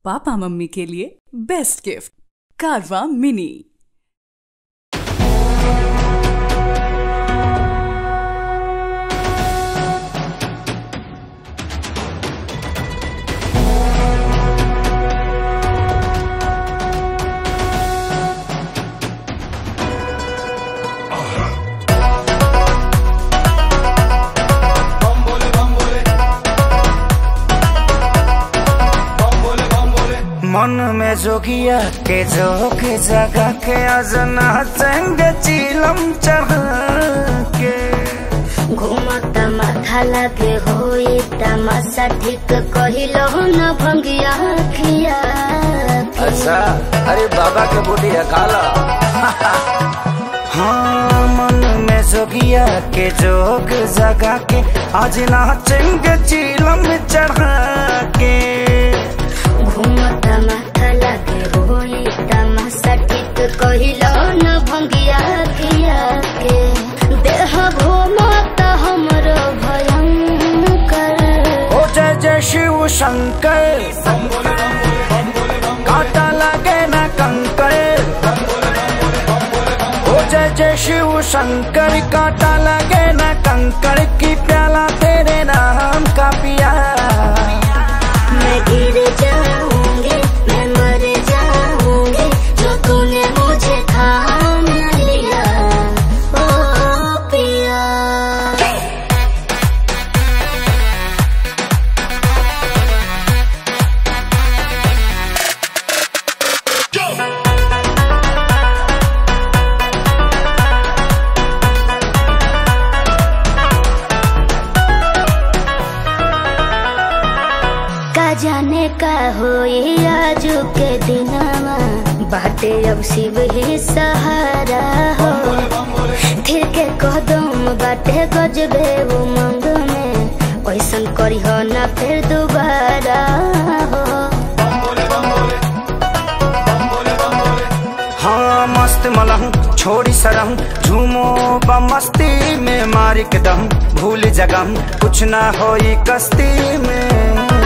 Papa mummy के लिए best gift कारवा मिनी। मन में जोगिया के जोक जगा के अजना चंग चिलम चढ़ के घूमता माथा लगे होई तमाशा ठीक कहिलो न भंगिया खिया। अच्छा अरे बाबा के बुढ़िया काला हाँ मन में जोगिया के जोग जगा के अजना चंग चिलम चढ़ के घूमता माथा लगे होई तमाशा ठीक कहिलो न भंगिया खिया के देह घूमता हमरो भयंकर। ओ जय जय शिव शंकर काटा लगे न कंकर। ओ जय जय शिव शंकर काटा लगे न कंकर की प्याला तेरे नाम का पिया। मैं गिर जाऊंगी मैं मर जाऊंगी जो तूने मुझे थाम लिया ओ पिया। जाने का होई आजू के दिनवा बाटे अब शिव ही सहारा हो। थिर के कदम बाटे गजबे उमंग में ऐसन करी हो ना फिर दोबारा हो। हाँ मस्त मलहूँ छोड़ी सरहूँ झूमो बमस्ती में मार के दम भूल जगम कुछ ना होई कस्ती में।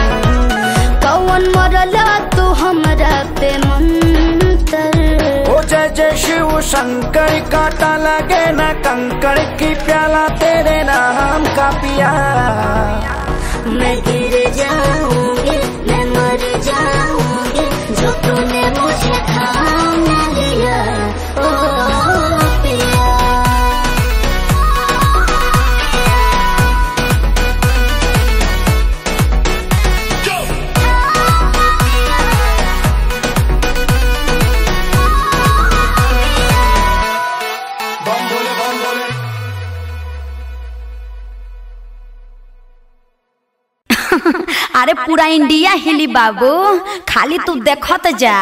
कौन मरला तू हमरा पे मंतर। ओ जय जय शिव शंकर काटा लगे न कंकर की प्याला तेरे नाम का पिया। मैं गिर जाऊंगी मैं मर जाऊंगी जो तूने मुझे थाम लिया ओ पिया। अरे पूरा इंडिया हिली बाबू, खाली तू देखत जा।